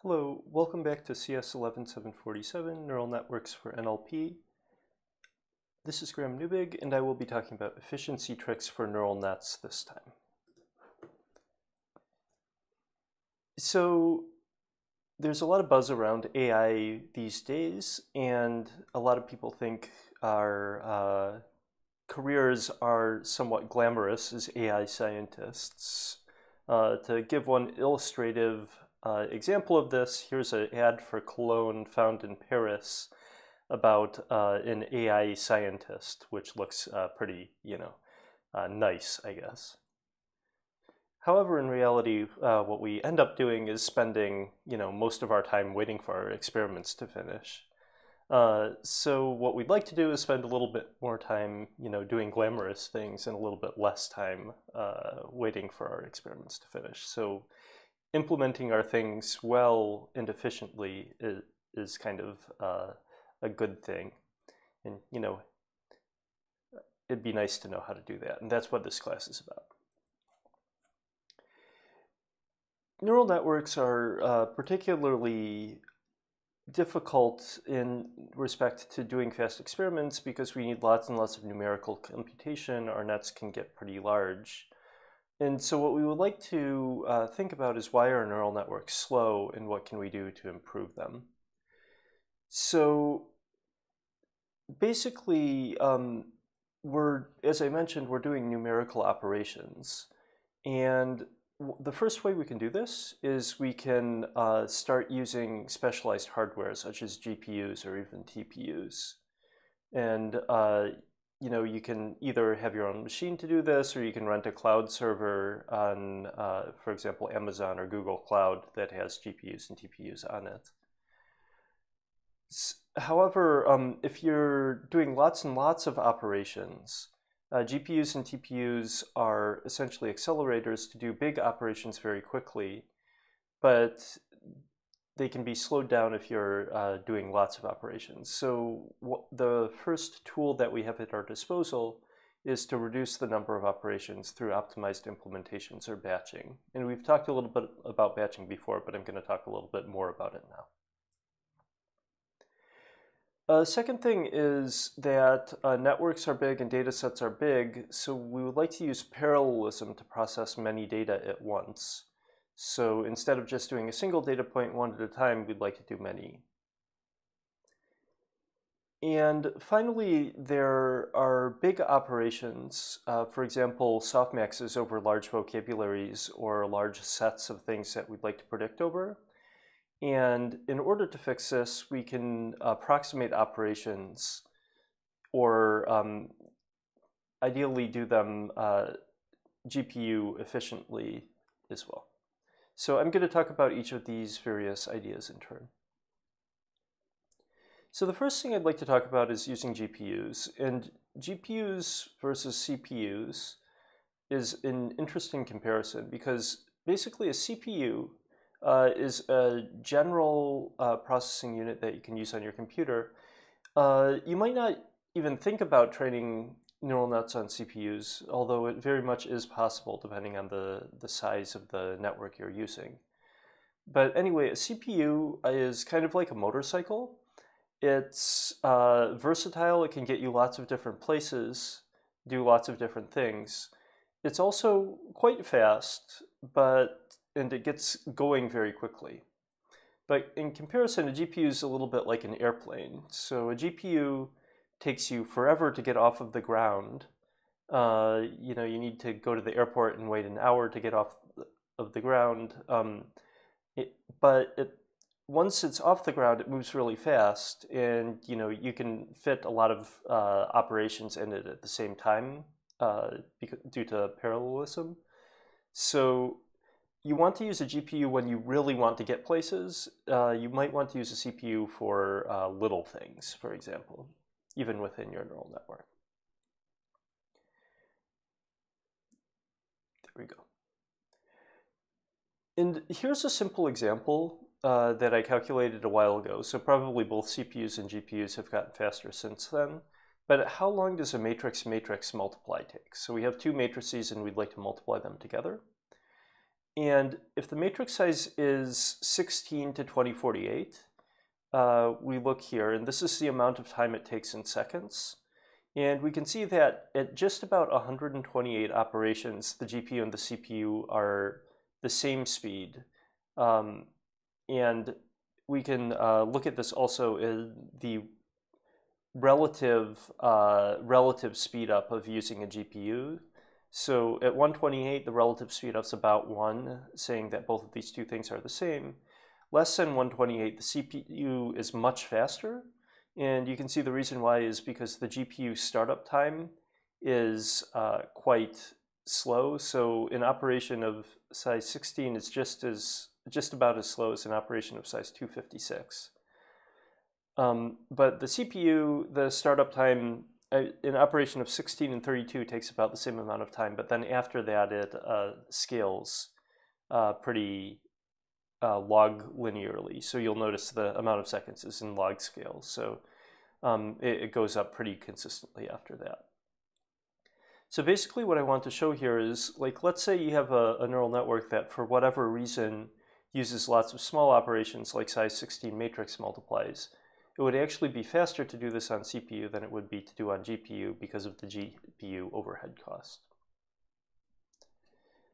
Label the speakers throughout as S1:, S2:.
S1: Hello, welcome back to CS 11747, Neural Networks for NLP. This is Graham Neubig, and I will be talking about efficiency tricks for neural nets this time. So there's a lot of buzz around AI these days, and a lot of people think our careers are somewhat glamorous as AI scientists. To give one illustrative example of this, here's an ad for cologne found in Paris about an AI scientist, which looks pretty, nice, I guess. However, in reality, what we end up doing is spending, most of our time waiting for our experiments to finish. So what we'd like to do is spend a little bit more time, doing glamorous things and a little bit less time waiting for our experiments to finish. So implementing our things well and efficiently is kind of a good thing. And, it'd be nice to know how to do that. And that's what this class is about. Neural networks are particularly difficult in respect to doing fast experiments because we need lots and lots of numerical computation. Our nets can get pretty large. And so what we would like to think about is why are neural networks slow and what can we do to improve them? So basically, as I mentioned, we're doing numerical operations. And the first way we can do this is we can start using specialized hardware such as GPUs or even TPUs. And you can either have your own machine to do this, or you can rent a cloud server on, for example, Amazon or Google Cloud that has GPUs and TPUs on it. However, if you're doing lots and lots of operations, GPUs and TPUs are essentially accelerators to do big operations very quickly, but they can be slowed down if you're doing lots of operations. So the first tool that we have at our disposal is to reduce the number of operations through optimized implementations or batching. And we've talked a little bit about batching before, but I'm going to talk a little bit more about it now. Second thing is that networks are big and data sets are big, so we would like to use parallelism to process many data at once. So instead of just doing a single data point one at a time, we'd like to do many. And finally, there are big operations. For example, softmaxes over large vocabularies or large sets of things that we'd like to predict over. And in order to fix this, we can approximate operations or ideally do them GPU efficiently as well. So I'm going to talk about each of these various ideas in turn. So the first thing I'd like to talk about is using GPUs. And GPUs versus CPUs is an interesting comparison because basically a CPU is a general processing unit that you can use on your computer. You might not even think about training neural nets on CPUs, although it very much is possible depending on the size of the network you're using. But anyway, a CPU is kind of like a motorcycle. It's versatile. It can get you lots of different places, do lots of different things. It's also quite fast, and it gets going very quickly. But in comparison, a GPU is a little bit like an airplane. So a GPU takes you forever to get off of the ground. You need to go to the airport and wait an hour to get off of the ground. Once it's off the ground, it moves really fast, and you can fit a lot of operations in it at the same time due to parallelism. So you want to use a GPU when you really want to get places. You might want to use a CPU for little things, for example, even within your neural network. There we go. And here's a simple example that I calculated a while ago. So probably both CPUs and GPUs have gotten faster since then. But how long does a matrix multiply take? So we have two matrices and we'd like to multiply them together. And if the matrix size is 16 to 2048, we look here, and this is the amount of time it takes in seconds. And we can see that at just about 128 operations, the GPU and the CPU are the same speed. And we can look at this also in the relative speed up of using a GPU. So at 128, the relative speed up is about 1, saying that both of these two things are the same. Less than 128, the CPU is much faster. And you can see the reason why is because the GPU startup time is quite slow. So an operation of size 16 is just about as slow as an operation of size 256. But the CPU, the startup time, an operation of 16 and 32 takes about the same amount of time, but then after that it scales pretty log linearly. So you'll notice the amount of seconds is in log scale. So it goes up pretty consistently after that. So basically what I want to show here is, like, let's say you have a neural network that for whatever reason uses lots of small operations like size 16 matrix multiplies. It would actually be faster to do this on CPU than it would be to do on GPU because of the GPU overhead cost.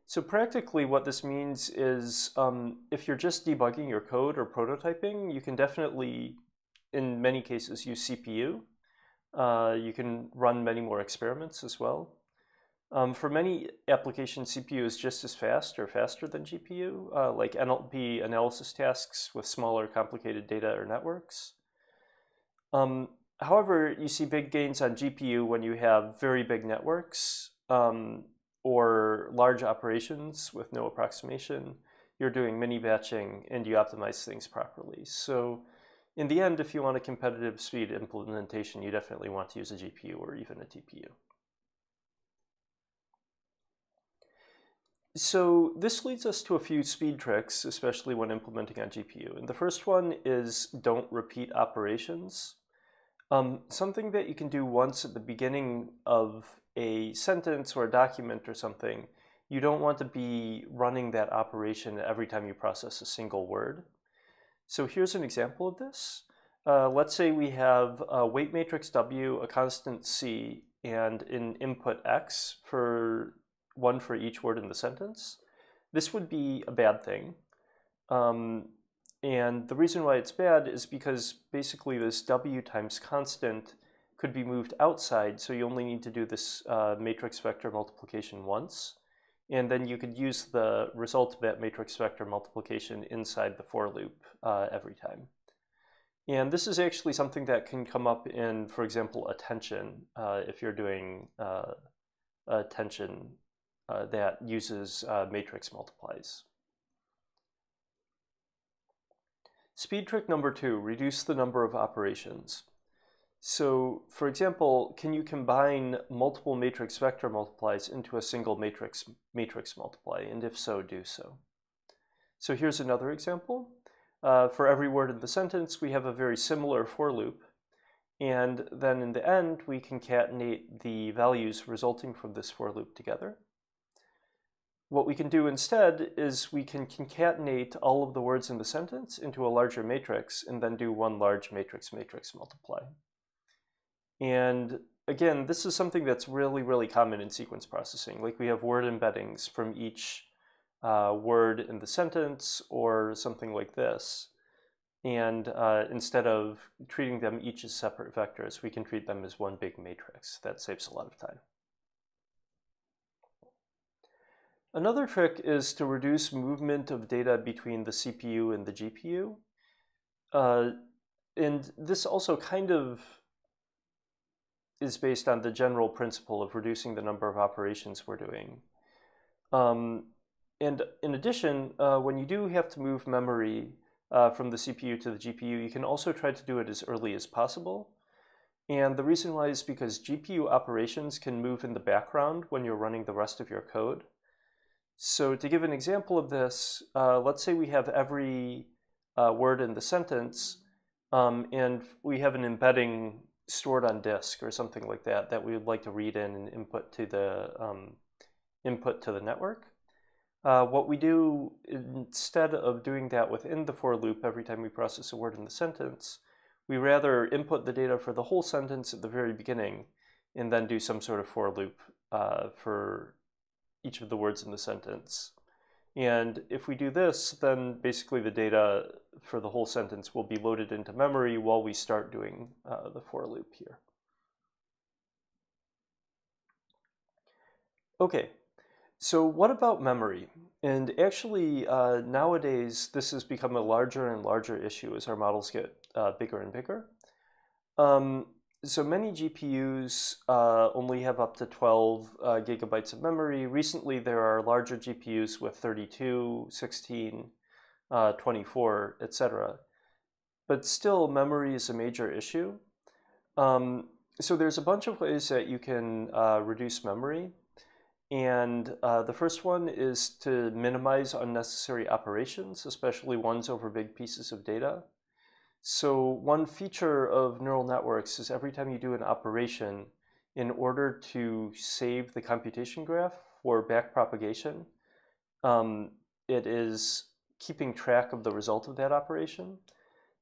S1: So practically what this means is if you're just debugging your code or prototyping, you can definitely, in many cases, use CPU. You can run many more experiments as well. For many applications, CPU is just as fast or faster than GPU, like NLP analysis tasks with smaller complicated data or networks. However, you see big gains on GPU when you have very big networks or large operations with no approximation. You're doing mini batching and you optimize things properly. So in the end, if you want a competitive speed implementation, you definitely want to use a GPU or even a TPU. So this leads us to a few speed tricks, especially when implementing on GPU. And the first one is don't repeat operations. Something that you can do once at the beginning of a sentence or a document or something, you don't want to be running that operation every time you process a single word. So here's an example of this. Let's say we have a weight matrix W, a constant C, and an input X for one for each word in the sentence. This would be a bad thing. And the reason why it's bad is because basically this W times constant could be moved outside, so you only need to do this matrix vector multiplication once. And then you could use the result of that matrix vector multiplication inside the for loop every time. And this is actually something that can come up in, for example, attention, if you're doing attention that uses matrix multiplies. Speed trick number 2, reduce the number of operations. So, for example, can you combine multiple matrix vector multiplies into a single matrix multiply? And if so, do so. So here's another example. For every word in the sentence, we have a very similar for loop. And then in the end, we concatenate the values resulting from this for loop together. What we can do instead is we can concatenate all of the words in the sentence into a larger matrix and then do one large matrix multiply. And again, this is something that's really, really common in sequence processing. Like we have word embeddings from each word in the sentence or something like this. And instead of treating them each as separate vectors, we can treat them as one big matrix. That saves a lot of time. Another trick is to reduce movement of data between the CPU and the GPU. And this also kind of is based on the general principle of reducing the number of operations we're doing. And in addition, when you do have to move memory from the CPU to the GPU, you can also try to do it as early as possible. And the reason why is because GPU operations can move in the background when you're running the rest of your code. So to give an example of this, let's say we have every word in the sentence, and we have an embedding stored on disk or something like that that we would like to read in and input to the network. What we do, instead of doing that within the for loop every time we process a word in the sentence, we rather input the data for the whole sentence at the very beginning and then do some sort of for loop for each of the words in the sentence. And if we do this, then basically the data for the whole sentence will be loaded into memory while we start doing the for loop here. Okay, so what about memory? And actually, nowadays, this has become a larger and larger issue as our models get bigger and bigger. So many GPUs only have up to 12 gigabytes of memory. Recently, there are larger GPUs with 32, 16, 24, etc. But still, memory is a major issue. So there's a bunch of ways that you can reduce memory. And the first one is to minimize unnecessary operations, especially ones over big pieces of data. So one feature of neural networks is every time you do an operation, in order to save the computation graph for backpropagation, it is keeping track of the result of that operation.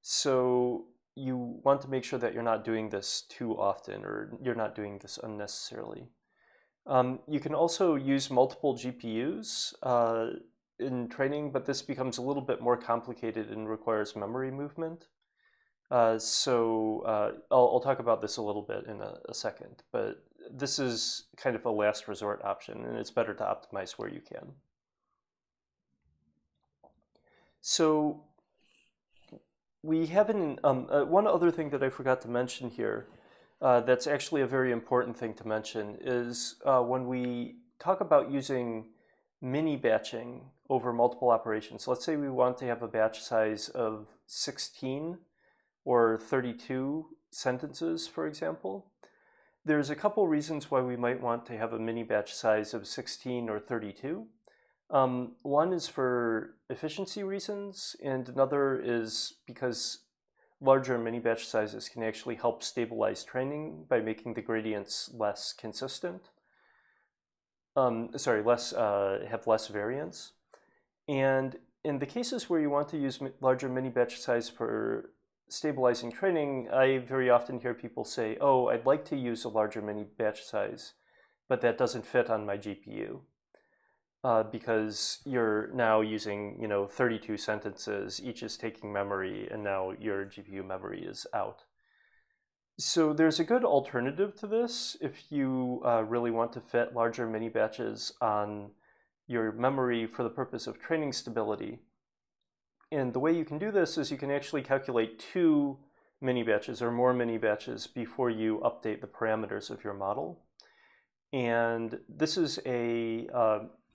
S1: So you want to make sure that you're not doing this too often, or you're not doing this unnecessarily. You can also use multiple GPUs in training, but this becomes a little bit more complicated and requires memory movement. I'll talk about this a little bit in a second, but this is kind of a last resort option, and it's better to optimize where you can. So we have one other thing that I forgot to mention here that's actually a very important thing to mention is when we talk about using mini batching over multiple operations. Let's say we want to have a batch size of 16 or 32 sentences, for example. There's a couple reasons why we might want to have a mini batch size of 16 or 32. One is for efficiency reasons, and another is because larger mini batch sizes can actually help stabilize training by making the gradients less consistent. Have less variance. And in the cases where you want to use larger mini batch size for stabilizing training, I very often hear people say, oh, I'd like to use a larger mini batch size, but that doesn't fit on my GPU. Because you're now using 32 sentences, each is taking memory, and now your GPU memory is out. So there's a good alternative to this if you really want to fit larger mini batches on your memory for the purpose of training stability. And the way you can do this is you can actually calculate 2 mini batches or more mini batches before you update the parameters of your model. And this is a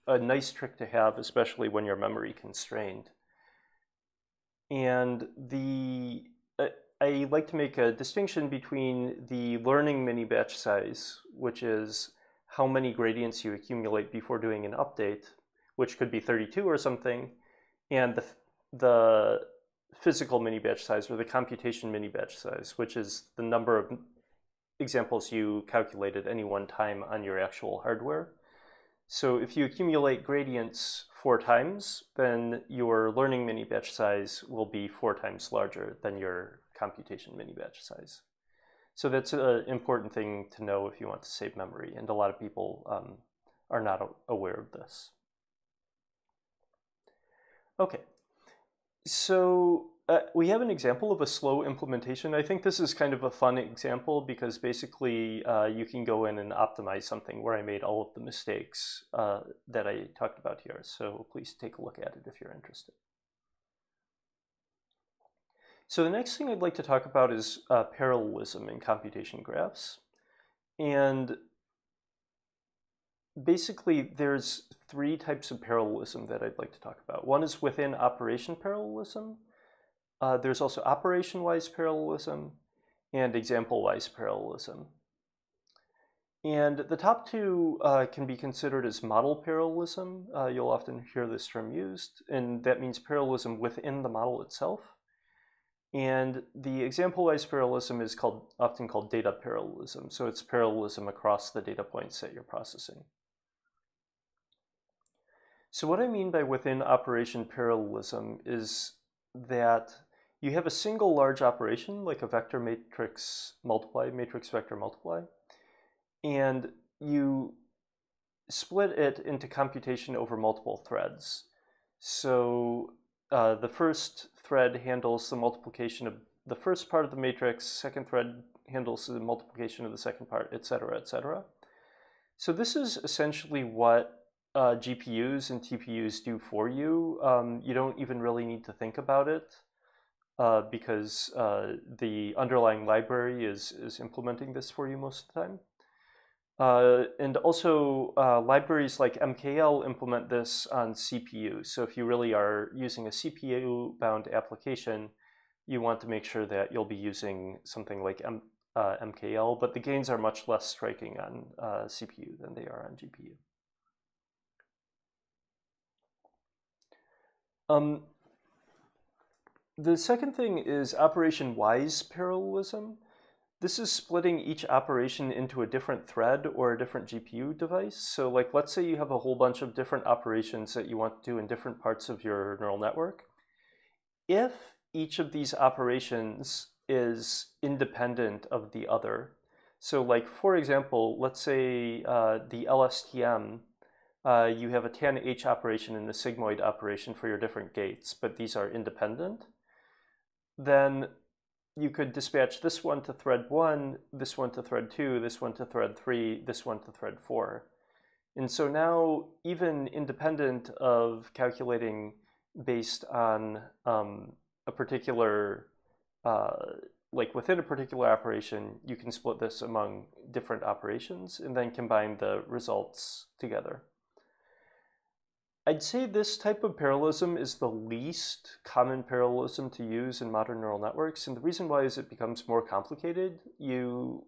S1: nice trick to have, especially when you're memory constrained. And I like to make a distinction between the learning mini batch size, which is how many gradients you accumulate before doing an update, which could be 32 or something, and the physical mini batch size or the computation mini batch size, which is the number of examples you calculate at any one time on your actual hardware. So if you accumulate gradients 4 times, then your learning mini batch size will be 4 times larger than your computation mini batch size. So that's an important thing to know if you want to save memory, and a lot of people are not aware of this. Okay, so we have an example of a slow implementation. I think this is kind of a fun example because basically you can go in and optimize something where I made all of the mistakes that I talked about here. So please take a look at it if you're interested. So the next thing I'd like to talk about is parallelism in computation graphs. And basically there's 3 types of parallelism that I'd like to talk about. One is within operation parallelism. There's also operation-wise parallelism and example-wise parallelism. And the top 2 can be considered as model parallelism. You'll often hear this term used, and that means parallelism within the model itself. And the example-wise parallelism is often called data parallelism. So it's parallelism across the data points that you're processing. So what I mean by within operation parallelism is that you have a single large operation, like a vector matrix multiply, matrix vector multiply, and you split it into computation over multiple threads. So the first thread handles the multiplication of the first part of the matrix, second thread handles the multiplication of the second part, etc., etc. So this is essentially what GPUs and TPUs do for you. You don't even really need to think about it because the underlying library is implementing this for you most of the time. And also libraries like MKL implement this on CPU. So if you really are using a CPU-bound application, you want to make sure that you'll be using something like MKL, but the gains are much less striking on CPU than they are on GPU. The second thing is operation-wise parallelism. This is splitting each operation into a different thread or a different GPU device. So like, let's say you have a whole bunch of different operations that you want to do in different parts of your neural network. If each of these operations is independent of the other, so like, for example, let's say the LSTM, you have a tan-H operation and a sigmoid operation for your different gates, but these are independent, then you could dispatch this one to thread 1, this one to thread 2, this one to thread 3, this one to thread 4. And so now, even independent of calculating based on a particular, like within a particular operation, you can split this among different operations and then combine the results together. I'd say this type of parallelism is the least common parallelism to use in modern neural networks, and the reason why is it becomes more complicated. You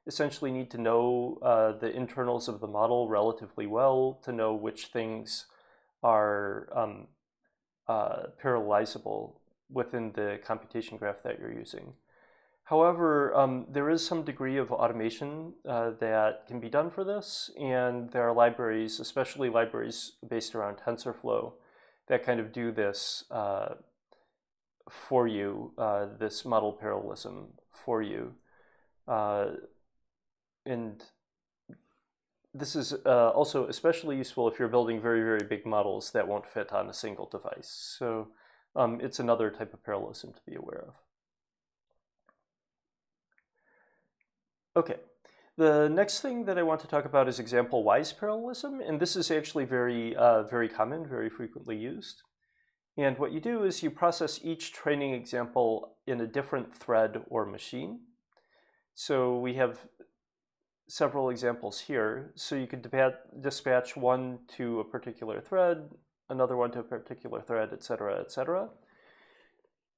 S1: essentially need to know the internals of the model relatively well to know which things are parallelizable within the computation graph that you're using. However, there is some degree of automation that can be done for this, and there are libraries, especially libraries based around TensorFlow, that kind of do this for you, this model parallelism for you. And this is also especially useful if you're building very, very big models that won't fit on a single device. So it's another type of parallelism to be aware of. Okay, the next thing that I want to talk about is example-wise parallelism, and this is actually very, very common, very frequently used. And what you do is you process each training example in a different thread or machine. So we have several examples here. So you could dispatch one to a particular thread, another one to a particular thread, etc., etc.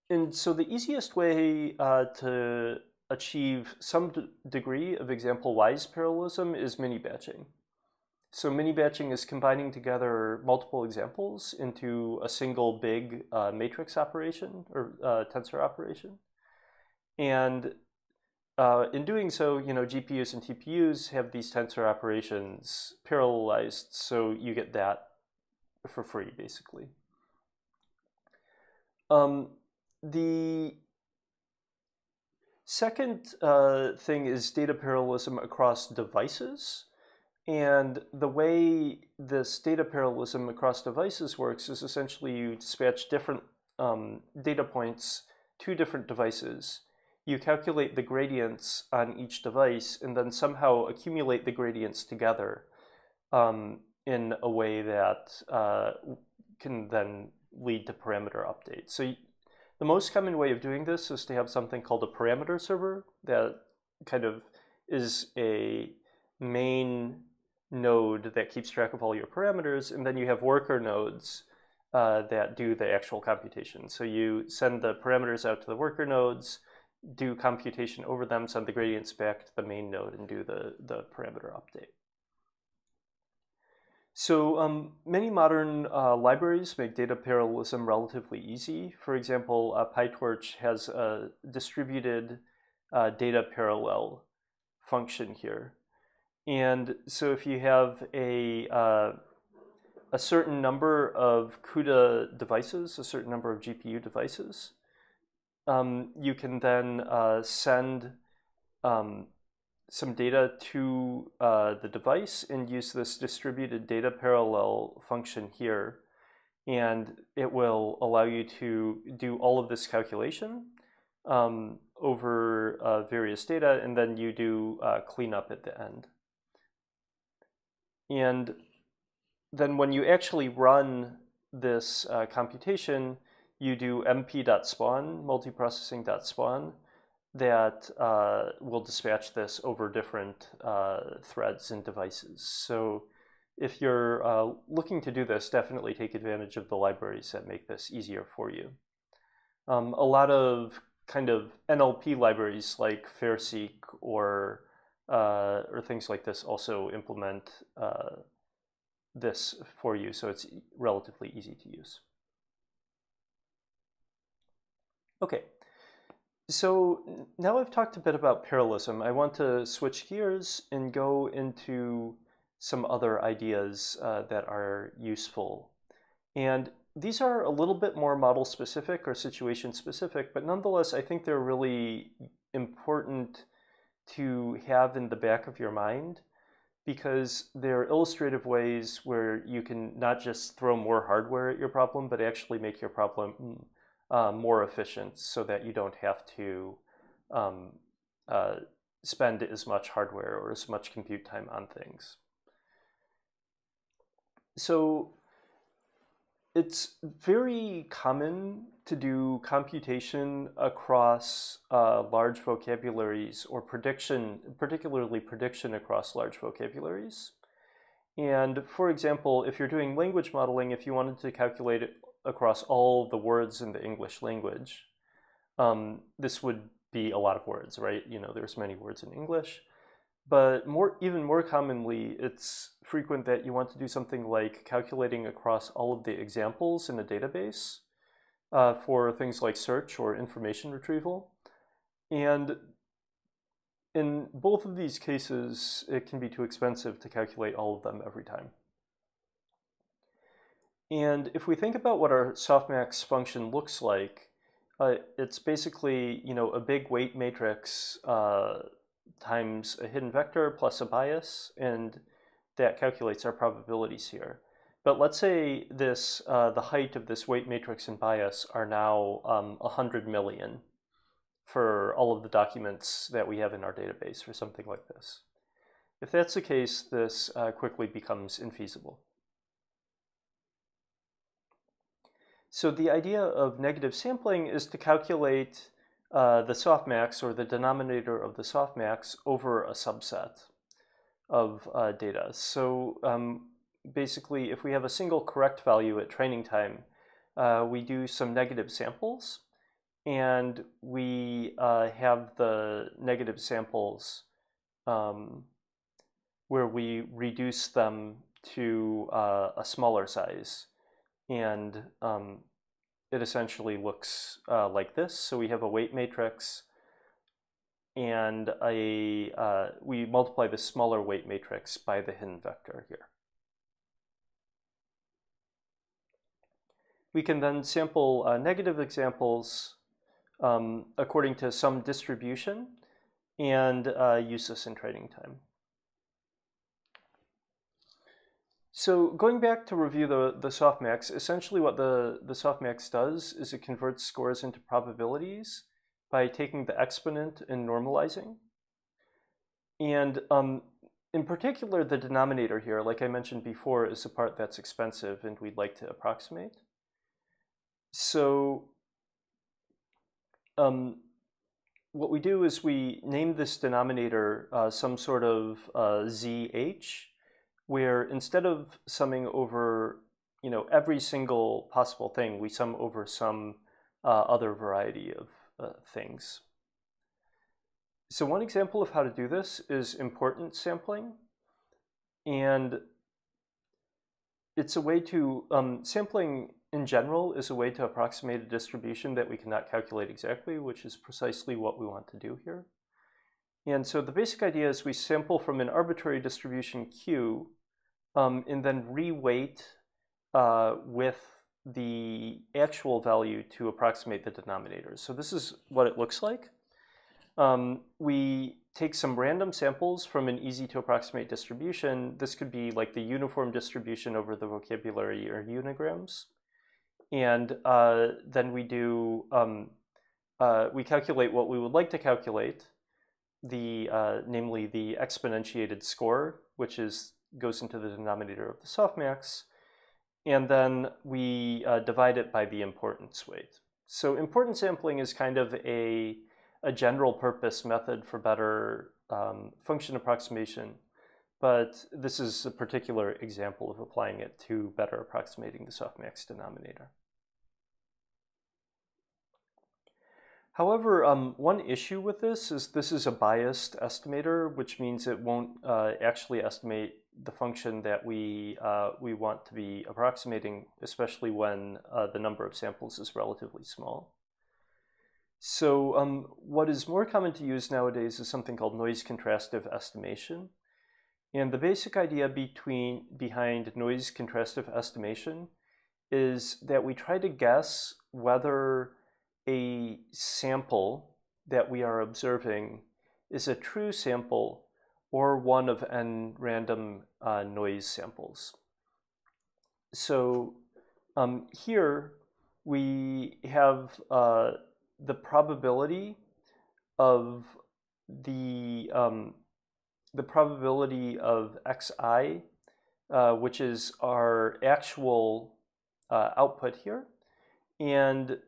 S1: And so the easiest way to achieve some degree of example-wise parallelism is mini-batching. So mini-batching is combining together multiple examples into a single big matrix operation or tensor operation. And in doing so, GPUs and TPUs have these tensor operations parallelized, so you get that for free, basically. The second thing is data parallelism across devices. And the way this data parallelism across devices works is essentially you dispatch different data points to different devices. You calculate the gradients on each device and then somehow accumulate the gradients together in a way that can then lead to parameter updates. So the most common way of doing this is to have something called a parameter server that kind of is a main node that keeps track of all your parameters, and then you have worker nodes that do the actual computation. So you send the parameters out to the worker nodes, do computation over them, send the gradients back to the main node, and do the parameter update. So many modern libraries make data parallelism relatively easy. For example, PyTorch has a distributed data parallel function here. And so if you have a a certain number of CUDA devices, a certain number of GPU devices, you can then send some data to the device and use this distributed data parallel function here. And it will allow you to do all of this calculation over various data, and then you do cleanup at the end. And then when you actually run this computation, you do mp.spawn, multiprocessing.spawn, that will dispatch this over different threads and devices. So if you're looking to do this, definitely take advantage of the libraries that make this easier for you. A lot of kind of NLP libraries like FairSeq or things like this also implement this for you, so it's relatively easy to use. Okay, so now I've talked a bit about parallelism. I want to switch gears and go into some other ideas that are useful. And these are a little bit more model specific or situation specific, but nonetheless, I think they're really important to have in the back of your mind, because they're illustrative ways where you can not just throw more hardware at your problem, but actually make your problem more efficient so that you don't have to spend as much hardware or as much compute time on things. So it's very common to do computation across large vocabularies, or prediction, particularly prediction across large vocabularies. And for example, if you're doing language modeling, if you wanted to calculate it across all the words in the English language, this would be a lot of words, right? You know, there's many words in English. But even more commonly, it's frequent that you want to do something like calculating across all of the examples in a database for things like search or information retrieval. And in both of these cases, it can be too expensive to calculate all of them every time. And if we think about what our softmax function looks like, it's basically, you know, a big weight matrix times a hidden vector plus a bias, and that calculates our probabilities here. But let's say this, the height of this weight matrix and bias are now 100 million for all of the documents that we have in our database, or something like this. If that's the case, this quickly becomes infeasible. So the idea of negative sampling is to calculate the softmax, or the denominator of the softmax, over a subset of data. So basically, if we have a single correct value at training time, we do some negative samples, and we have the negative samples where we reduce them to a smaller size. And it essentially looks like this. So we have a weight matrix, and we multiply the smaller weight matrix by the hidden vector here. We can then sample negative examples according to some distribution, and use this in training time. So going back to review the softmax, essentially what the softmax does is it converts scores into probabilities by taking the exponent and normalizing. And in particular, the denominator here, like I mentioned before, is the part that's expensive and we'd like to approximate. So what we do is we name this denominator some sort of ZH, where instead of summing over, you know, every single possible thing, we sum over some other variety of things. So one example of how to do this is importance sampling. And it's a way to, sampling in general is a way to approximate a distribution that we cannot calculate exactly, which is precisely what we want to do here. And so the basic idea is we sample from an arbitrary distribution Q, and then re-weight with the actual value to approximate the denominators. So this is what it looks like. We take some random samples from an easy to approximate distribution. This could be like the uniform distribution over the vocabulary or unigrams. And then we do, we calculate what we would like to calculate, namely the exponentiated score, which goes into the denominator of the softmax. And then we divide it by the importance weight. So importance sampling is kind of a general purpose method for better function approximation, but this is a particular example of applying it to better approximating the softmax denominator. However, one issue with this is a biased estimator, which means it won't actually estimate the function that we want to be approximating, especially when the number of samples is relatively small. So what is more common to use nowadays is something called noise contrastive estimation. And the basic idea behind noise contrastive estimation is that we try to guess whether a sample that we are observing is a true sample or one of n random noise samples. So here we have the probability of the probability of xi, which is our actual output here, and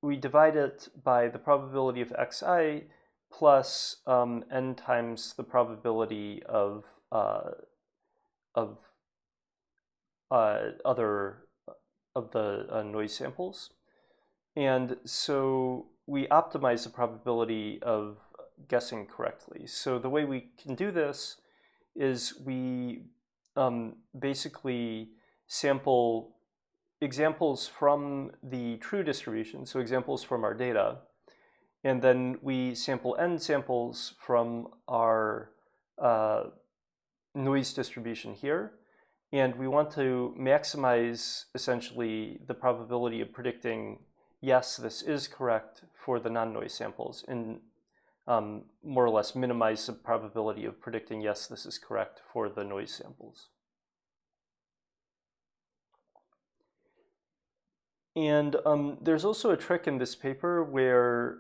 S1: we divide it by the probability of xi plus n times the probability of the noise samples. And so we optimize the probability of guessing correctly. So the way we can do this is we basically sample examples from the true distribution, so examples from our data, and then we sample n samples from our noise distribution here, and we want to maximize essentially the probability of predicting yes, this is correct for the non-noise samples, and more or less minimize the probability of predicting yes, this is correct for the noise samples. And there's also a trick in this paper where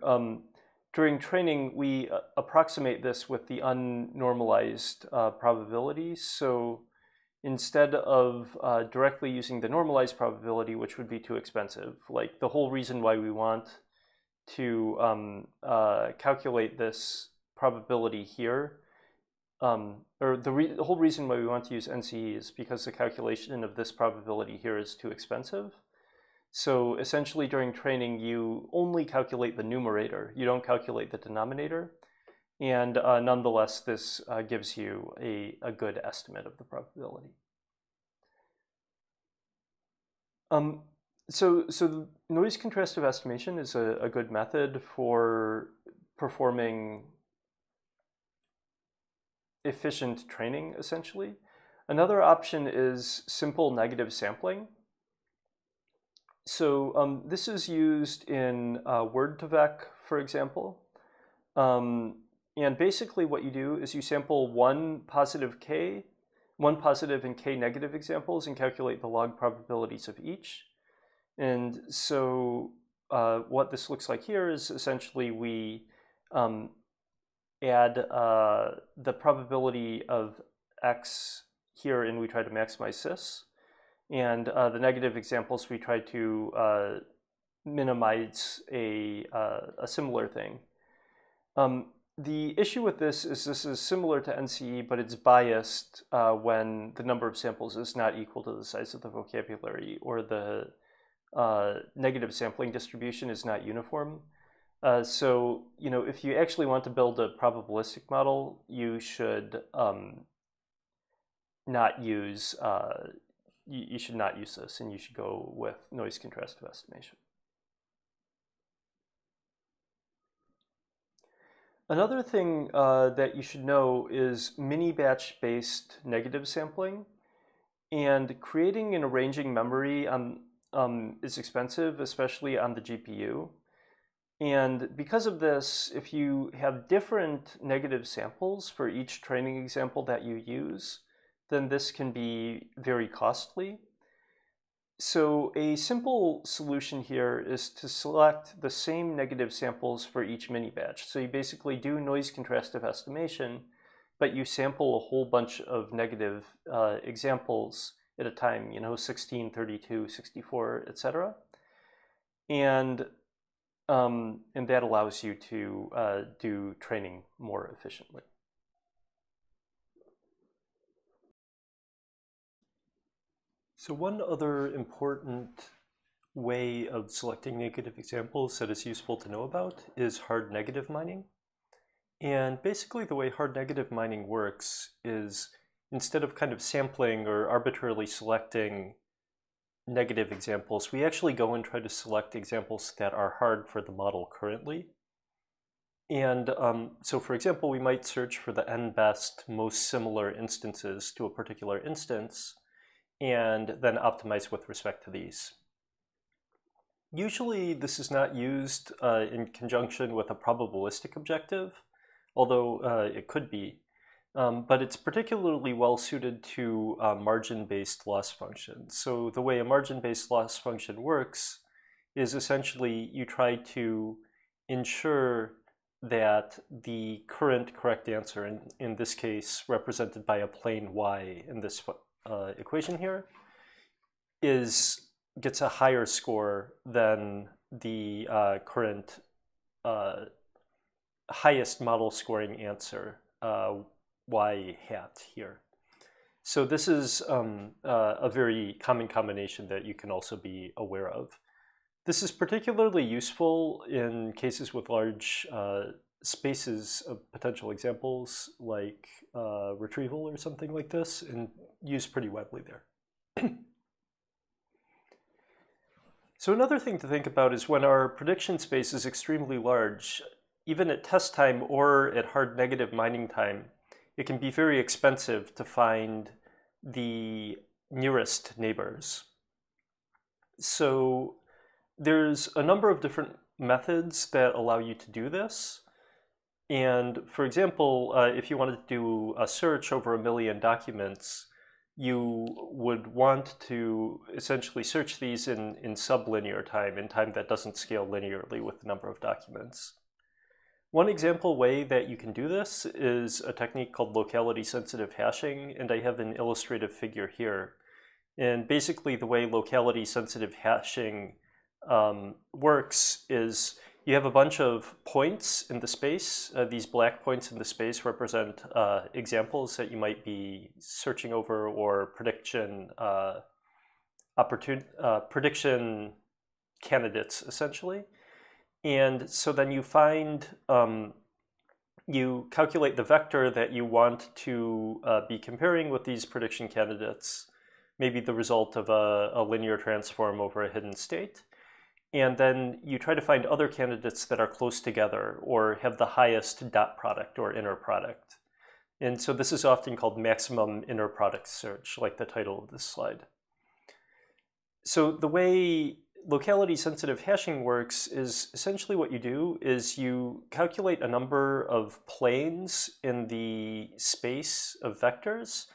S1: during training we approximate this with the unnormalized probability. So instead of directly using the normalized probability, which would be too expensive, like the whole reason why we want to calculate this probability here, or the whole reason why we want to use NCE is because the calculation of this probability here is too expensive. So essentially during training, you only calculate the numerator. You don't calculate the denominator. And nonetheless, this gives you a good estimate of the probability. So noise contrastive estimation is a good method for performing efficient training, essentially. Another option is simple negative sampling. So this is used in Word2Vec, for example. And basically what you do is you sample one positive and k negative examples and calculate the log probabilities of each. And so what this looks like here is essentially we add the probability of x here and we try to maximize this. And the negative examples we try to minimize a similar thing. The issue with this is similar to NCE, but it's biased when the number of samples is not equal to the size of the vocabulary, or the negative sampling distribution is not uniform. So, if you actually want to build a probabilistic model, you should not use you should not use this, and you should go with noise contrastive estimation. Another thing that you should know is mini-batch based negative sampling. And creating and arranging memory is expensive, especially on the GPU. And because of this, if you have different negative samples for each training example that you use, then this can be very costly. So a simple solution here is to select the same negative samples for each mini batch. So you basically do noise contrastive estimation, but you sample a whole bunch of negative examples at a time, 16, 32, 64, etc. And that allows you to do training more efficiently. So one other important way of selecting negative examples that is useful to know about is hard negative mining. And basically the way hard negative mining works is instead of kind of sampling or arbitrarily selecting negative examples, we actually go and try to select examples that are hard for the model currently. And so for example, we might search for the n-best most similar instances to a particular instance, and then optimize with respect to these. Usually this is not used in conjunction with a probabilistic objective, although it could be. But it's particularly well suited to margin-based loss functions. So the way a margin-based loss function works is essentially you try to ensure that the current correct answer, in this case represented by a plane y in this equation here, gets a higher score than the current highest model scoring answer, y hat here. So this is a very common combination that you can also be aware of. This is particularly useful in cases with large spaces of potential examples like retrieval or something like this, and used pretty widely there. So another thing to think about is when our prediction space is extremely large, even at test time or at hard negative mining time, it can be very expensive to find the nearest neighbors. So there's a number of different methods that allow you to do this. And for example, if you wanted to do a search over 1 million documents, you would want to essentially search these in sublinear time, in time that doesn't scale linearly with the number of documents. One example way that you can do this is a technique called locality-sensitive hashing, and I have an illustrative figure here. And basically the way locality-sensitive hashing works is you have a bunch of points in the space. These black points in the space represent examples that you might be searching over, or prediction candidates, essentially. And so then you find, you calculate the vector that you want to be comparing with these prediction candidates, maybe the result of a linear transform over a hidden state. And then you try to find other candidates that are close together or have the highest dot product or inner product. And so this is often called maximum inner product search, like the title of this slide. So the way locality-sensitive hashing works is essentially what you do is you calculate a number of planes in the space of vectors,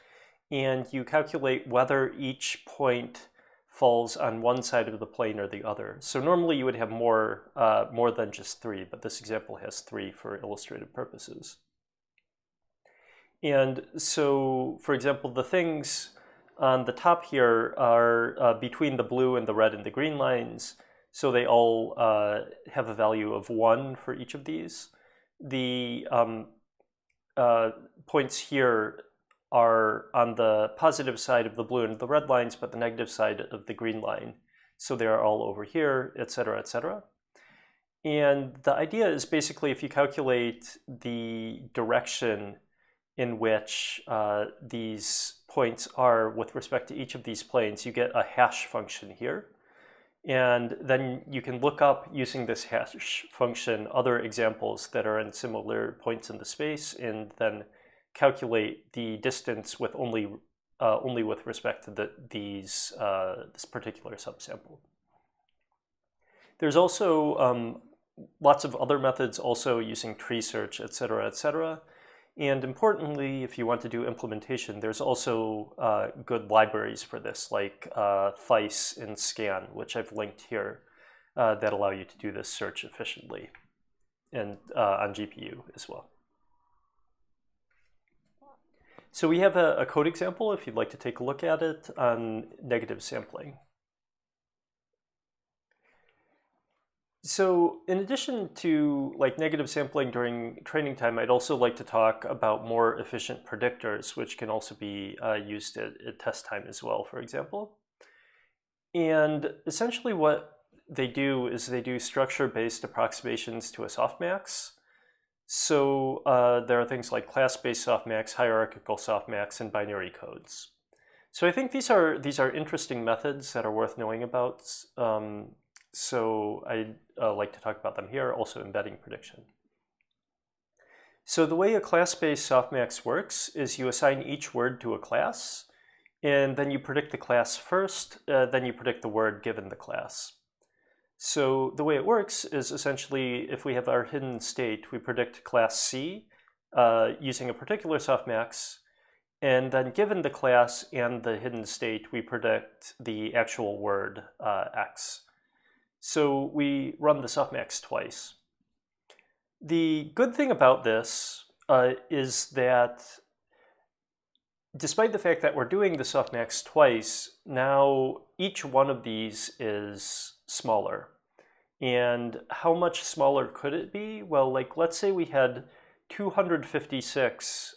S1: and you calculate whether each point falls on one side of the plane or the other. So normally you would have more than just 3, but this example has 3 for illustrative purposes. And so, for example, the things on the top here are between the blue and the red and the green lines, so they all have a value of 1 for each of these. The points here are on the positive side of the blue and the red lines, but the negative side of the green line. So they are all over here, etc., etc. And the idea is basically if you calculate the direction in which these points are with respect to each of these planes, you get a hash function here. And then you can look up, using this hash function, other examples that are in similar points in the space, and then calculate the distance with only only with respect to this particular subsample. There's also lots of other methods also using tree search, et cetera, et cetera. And importantly, if you want to do implementation, there's also good libraries for this, like Thice and Scan, which I've linked here, that allow you to do this search efficiently and on GPU as well. So we have a code example, if you'd like to take a look at it, on negative sampling. So in addition to like negative sampling during training time, I'd also like to talk about more efficient predictors, which can also be used at test time as well, for example. And essentially what they do is they do structure-based approximations to a softmax. So there are things like class-based softmax, hierarchical softmax, and binary codes. So I think these are interesting methods that are worth knowing about. So I'd like to talk about them here, also embedding prediction. So the way a class-based softmax works is you assign each word to a class, and then you predict the class first, then you predict the word given the class. So the way it works is essentially if we have our hidden state, we predict class C using a particular softmax, and then given the class and the hidden state, we predict the actual word X. So we run the softmax twice. The good thing about this is that despite the fact that we're doing the softmax twice, now each one of these is smaller. And how much smaller could it be? Well, like let's say we had 256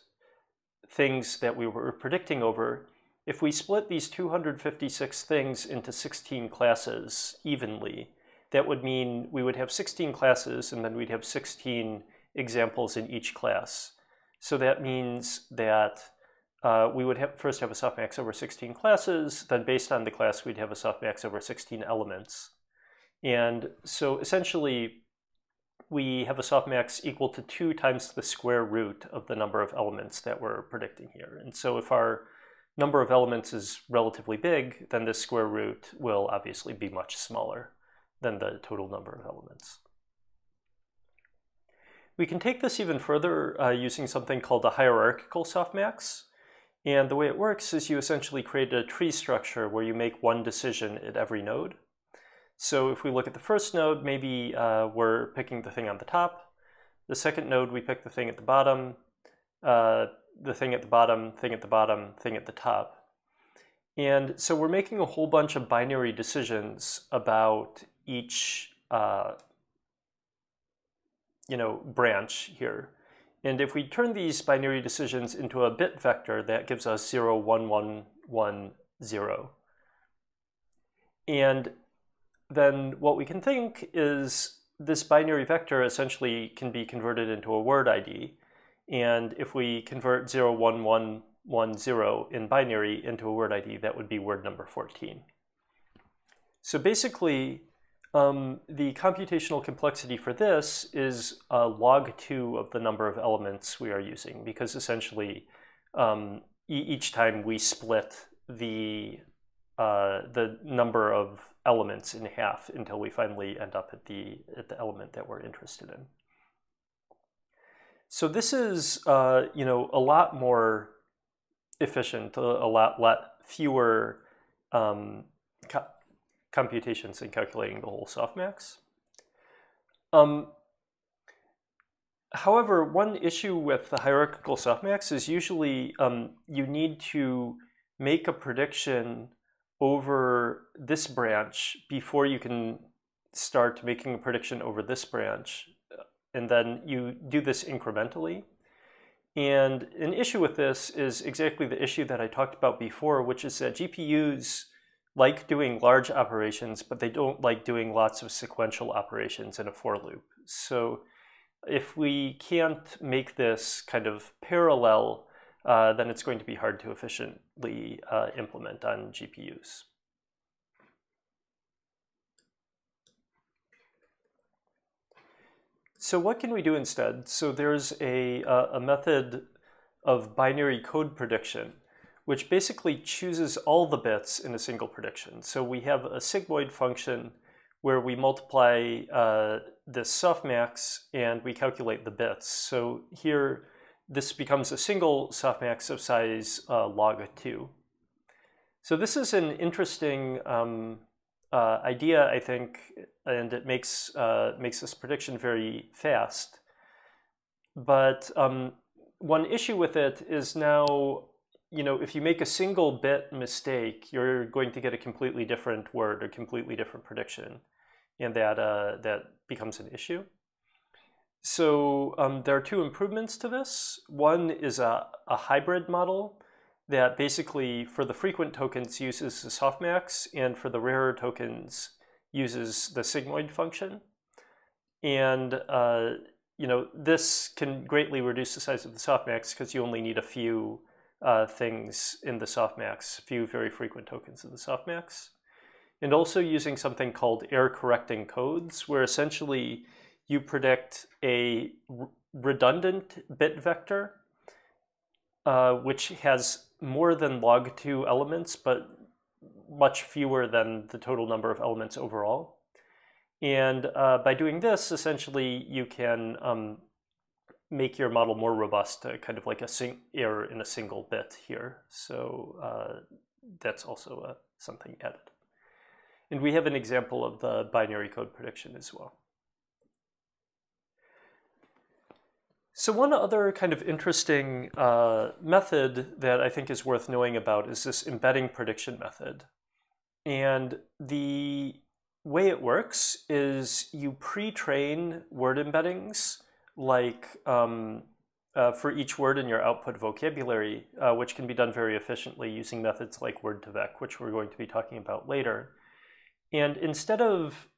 S1: things that we were predicting over. If we split these 256 things into 16 classes evenly, that would mean we would have 16 classes and then we'd have 16 examples in each class. So that means that we would first have a softmax over 16 classes, then based on the class we'd have a softmax over 16 elements. And so essentially we have a softmax equal to 2 times the square root of the number of elements that we're predicting here. And so if our number of elements is relatively big, then this square root will obviously be much smaller than the total number of elements. We can take this even further using something called a hierarchical softmax. And the way it works is you essentially create a tree structure where you make one decision at every node. So if we look at the first node, maybe we're picking the thing on the top. The second node, we pick the thing at the bottom, the thing at the bottom, thing at the bottom, thing at the top. And so we're making a whole bunch of binary decisions about each branch here. And if we turn these binary decisions into a bit vector, that gives us 0, 1, 1, 1, 0. And then what we can think is this binary vector essentially can be converted into a word ID. And if we convert 0, 1, 1, 1, 0 in binary into a word ID, that would be word number 14. So basically, the computational complexity for this is log 2 of the number of elements we are using, because essentially each time we split the number of elements in half until we finally end up at the element that we're interested in. So this is a lot more efficient, a lot fewer computations in calculating the whole softmax. However, one issue with the hierarchical softmax is usually you need to make a prediction over this branch before you can start making a prediction over this branch. And then you do this incrementally. And an issue with this is exactly the issue that I talked about before, which is that GPUs like doing large operations, but they don't like doing lots of sequential operations in a for loop. So if we can't make this kind of parallel, then it's going to be hard to efficiently implement on GPUs. So what can we do instead? So there's a method of binary code prediction, which basically chooses all the bits in a single prediction. So we have a sigmoid function where we multiply this softmax and we calculate the bits. So here, this becomes a single softmax of size log 2. So this is an interesting idea, I think, and it makes this prediction very fast. But one issue with it is now, if you make a single bit mistake, you're going to get a completely different word or completely different prediction, and that becomes an issue. So there are two improvements to this. One is a hybrid model that basically for the frequent tokens uses the softmax, and for the rarer tokens uses the sigmoid function. And this can greatly reduce the size of the softmax because you only need a few things in the softmax, few very frequent tokens in the softmax. And also using something called error correcting codes, where essentially you predict a redundant bit vector, which has more than log 2 elements, but much fewer than the total number of elements overall. And by doing this, essentially, you can make your model more robust to kind of like error in a single bit here. So that's also something added. And we have an example of the binary code prediction as well. So one other kind of interesting method that I think is worth knowing about is this embedding prediction method. And the way it works is you pre-train word embeddings, like for each word in your output vocabulary, which can be done very efficiently using methods like word2vec, which we're going to be talking about later. And instead of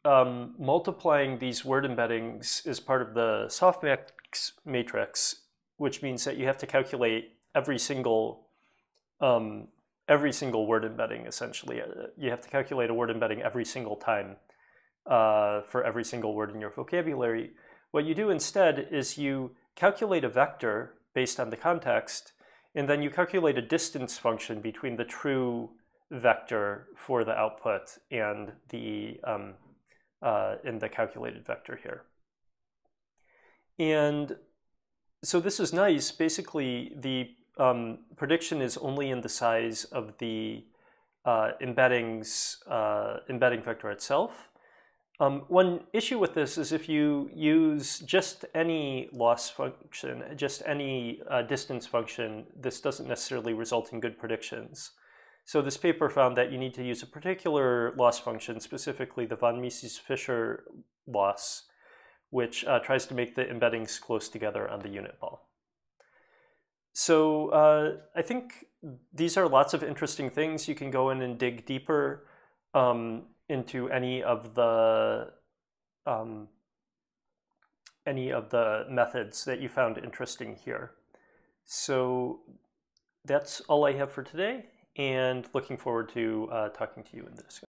S1: multiplying these word embeddings as part of the softmax matrix, which means that you have to calculate every single word embedding, essentially. You have to calculate a word embedding every single time for every single word in your vocabulary. What you do instead is you calculate a vector based on the context, and then you calculate a distance function between the true vector for the output and the calculated vector here. And so this is nice. Basically, the prediction is only in the size of the embedding vector itself. One issue with this is if you use just any loss function, just any distance function, this doesn't necessarily result in good predictions. So this paper found that you need to use a particular loss function, specifically the von Mises-Fisher loss, which tries to make the embeddings close together on the unit ball. So I think these are lots of interesting things. You can go in and dig deeper into any of the methods that you found interesting here. So that's all I have for today, and looking forward to talking to you in the discussion.